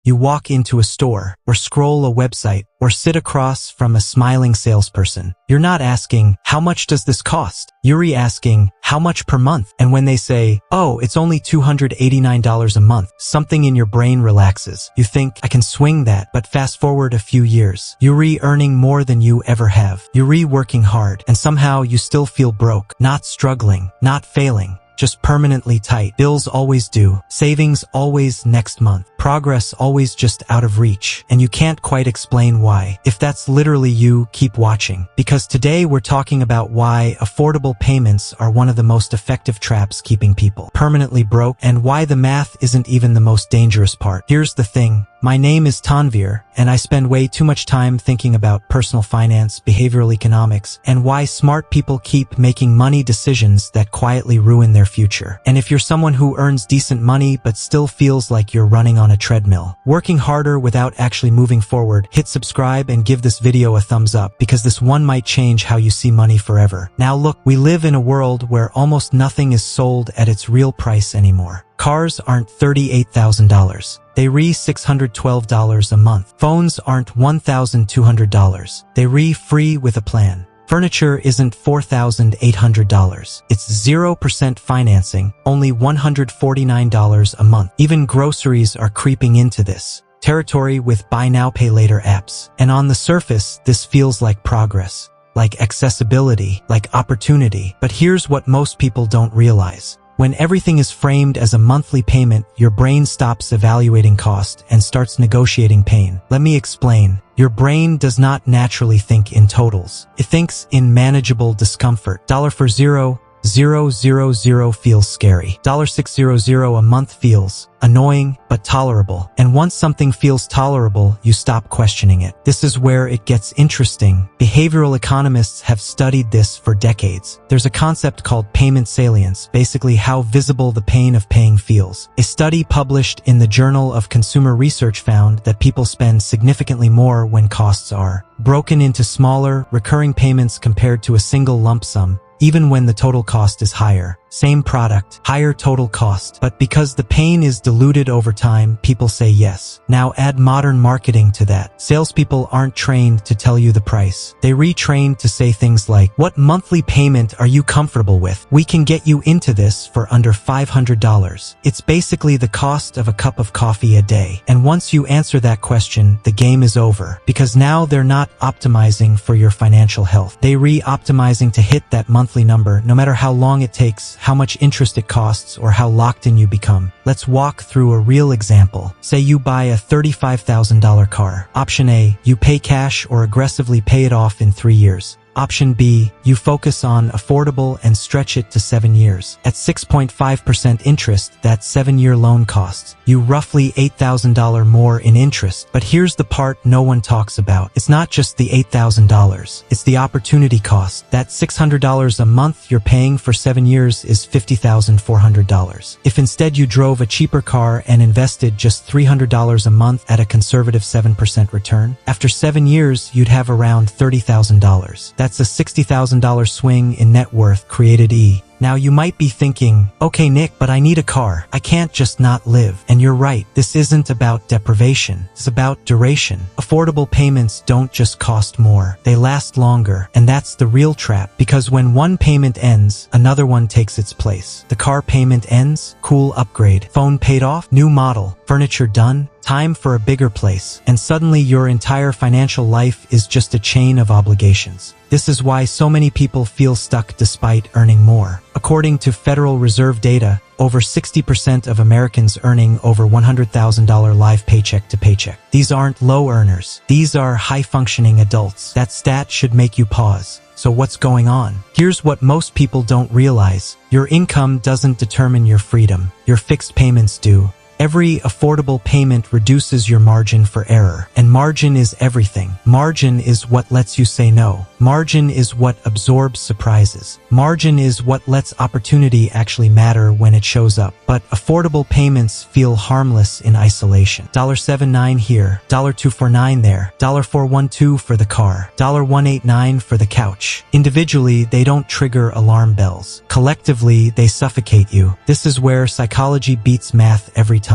You walk into a store, or scroll a website, or sit across from a smiling salesperson. You're not asking, how much does this cost? You're asking, how much per month? And when they say, oh, it's only $289 a month, something in your brain relaxes. You think, I can swing that, but fast forward a few years. You're earning more than you ever have. You're working hard, and somehow you still feel broke, not struggling, not failing. Just permanently tight. Bills always due. Savings always next month. Progress always just out of reach. And you can't quite explain why. If that's literally you, keep watching. Because today we're talking about why affordable payments are one of the most effective traps keeping people permanently broke, and why the math isn't even the most dangerous part. Here's the thing. My name is Tanvir, and I spend way too much time thinking about personal finance, behavioral economics, and why smart people keep making money decisions that quietly ruin their future. And if you're someone who earns decent money but still feels like you're running on a treadmill, working harder without actually moving forward, hit subscribe and give this video a thumbs up, because this one might change how you see money forever. Now look, we live in a world where almost nothing is sold at its real price anymore. Cars aren't $38,000. They $612 a month. Phones aren't $1,200. They free with a plan. Furniture isn't $4,800. It's 0% financing, only $149 a month. Even groceries are creeping into this territory with buy now, pay later apps. And on the surface, this feels like progress, like accessibility, like opportunity. But here's what most people don't realize. When everything is framed as a monthly payment, your brain stops evaluating cost and starts negotiating pain. Let me explain. Your brain does not naturally think in totals. It thinks in manageable discomfort. $4,000 feels scary. $600 a month feels annoying, but tolerable. And once something feels tolerable, you stop questioning it. This is where it gets interesting. Behavioral economists have studied this for decades. There's a concept called payment salience, basically how visible the pain of paying feels. A study published in the Journal of Consumer Research found that people spend significantly more when costs are broken into smaller, recurring payments compared to a single lump sum, even when the total cost is higher. Same product, higher total cost. But because the pain is diluted over time, people say yes. Now add modern marketing to that. Salespeople aren't trained to tell you the price. They retrain to say things like, what monthly payment are you comfortable with? We can get you into this for under $500. It's basically the cost of a cup of coffee a day. And once you answer that question, the game is over. Because now they're not optimizing for your financial health. They're optimizing to hit that monthly number, no matter how long it takes, how much interest it costs, or how locked in you become. Let's walk through a real example. Say you buy a $35,000 car. Option A, you pay cash or aggressively pay it off in 3 years. Option B, you focus on affordable and stretch it to 7 years. At 6.5% interest, that 7-year loan costs you roughly $8,000 more in interest. But here's the part no one talks about. It's not just the $8,000. It's the opportunity cost. That $600 a month you're paying for 7 years is $50,400. If instead you drove a cheaper car and invested just $300 a month at a conservative 7% return, after 7 years you'd have around $30,000. That's a $60,000 swing in net worth created. Now you might be thinking, okay Nick, but I need a car. I can't just not live. And you're right, this isn't about deprivation. It's about duration. Affordable payments don't just cost more. They last longer. And that's the real trap. Because when one payment ends, another one takes its place. The car payment ends, cool upgrade. Phone paid off, new model. Furniture done, time for a bigger place. And suddenly your entire financial life is just a chain of obligations. This is why so many people feel stuck despite earning more. According to Federal Reserve data, over 60% of Americans earning over $100,000 live paycheck to paycheck. These aren't low earners. These are high-functioning adults. That stat should make you pause. So what's going on? Here's what most people don't realize. Your income doesn't determine your freedom. Your fixed payments do. Every affordable payment reduces your margin for error. And margin is everything. Margin is what lets you say no. Margin is what absorbs surprises. Margin is what lets opportunity actually matter when it shows up. But affordable payments feel harmless in isolation. $7.99 here, $2.49 there, $4.12 for the car, $1.89 for the couch. Individually, they don't trigger alarm bells. Collectively, they suffocate you. This is where psychology beats math every time.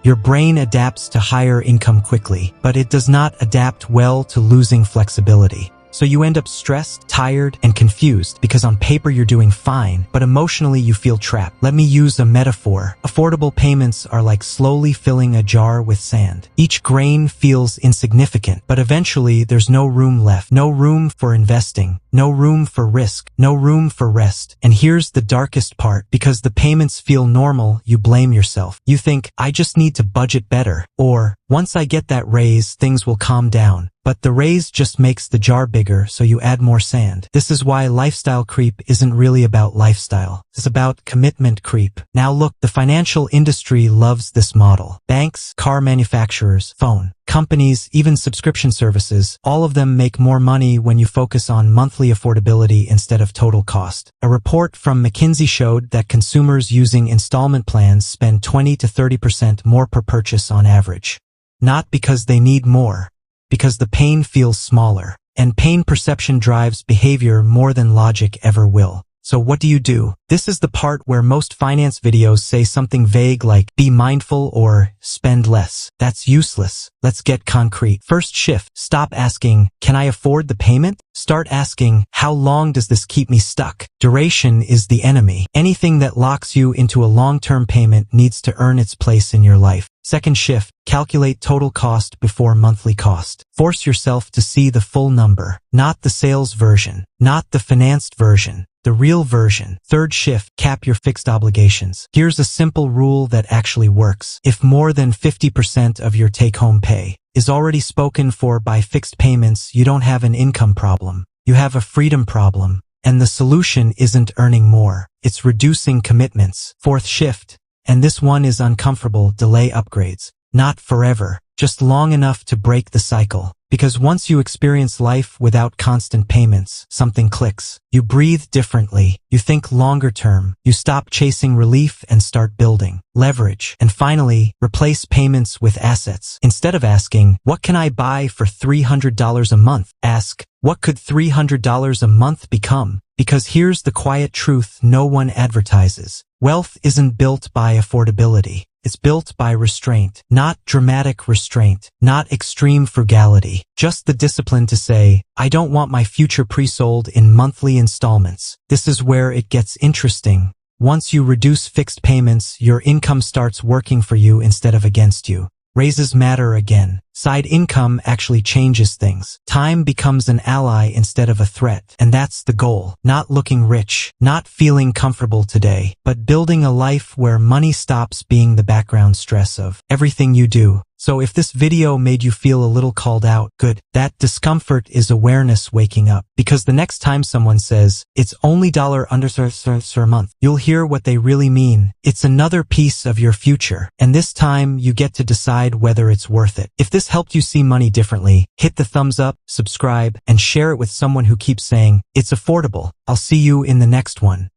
Your brain adapts to higher income quickly, but it does not adapt well to losing flexibility. So you end up stressed, tired, and confused because on paper you're doing fine, but emotionally you feel trapped. Let me use a metaphor. Affordable payments are like slowly filling a jar with sand. Each grain feels insignificant, but eventually there's no room left. No room for investing. No room for risk. No room for rest. And here's the darkest part. Because the payments feel normal, you blame yourself. You think, I just need to budget better. Or, once I get that raise, things will calm down. But the raise just makes the jar bigger, so you add more sand. This is why lifestyle creep isn't really about lifestyle. It's about commitment creep. Now look, the financial industry loves this model. Banks, car manufacturers, phone companies, even subscription services, all of them make more money when you focus on monthly affordability instead of total cost. A report from McKinsey showed that consumers using installment plans spend 20 to 30% more per purchase on average. Not because they need more, because the pain feels smaller, and pain perception drives behavior more than logic ever will. So what do? This is the part where most finance videos say something vague like, be mindful or spend less. That's useless. Let's get concrete. First shift. Stop asking, can I afford the payment? Start asking, how long does this keep me stuck? Duration is the enemy. Anything that locks you into a long-term payment needs to earn its place in your life. Second shift. Calculate total cost before monthly cost. Force yourself to see the full number, not the sales version, not the financed version, the real version. Third shift. Cap your fixed obligations. Here's a simple rule that actually works. If more than 50% of your take-home pay is already spoken for by fixed payments, you don't have an income problem. You have a freedom problem. And the solution isn't earning more. It's reducing commitments. Fourth shift. And this one is uncomfortable. Delay upgrades. Not forever, just long enough to break the cycle. Because once you experience life without constant payments, something clicks. You breathe differently. You think longer term. You stop chasing relief and start building leverage. And finally, replace payments with assets. Instead of asking, what can I buy for $300 a month? Ask, what could $300 a month become? Because here's the quiet truth no one advertises. Wealth isn't built by affordability. It's built by restraint, not dramatic restraint, not extreme frugality, just the discipline to say, I don't want my future pre-sold in monthly installments. This is where it gets interesting. Once you reduce fixed payments, your income starts working for you instead of against you. Raises matter again. Side income actually changes things. Time becomes an ally instead of a threat. And that's the goal. Not looking rich, not feeling comfortable today, but building a life where money stops being the background stress of everything you do. So if this video made you feel a little called out, good. That discomfort is awareness waking up. Because the next time someone says, it's only $under a month, you'll hear what they really mean. It's another piece of your future. And this time you get to decide whether it's worth it. If this helped you see money differently, hit the thumbs up, subscribe, and share it with someone who keeps saying, it's affordable. I'll see you in the next one.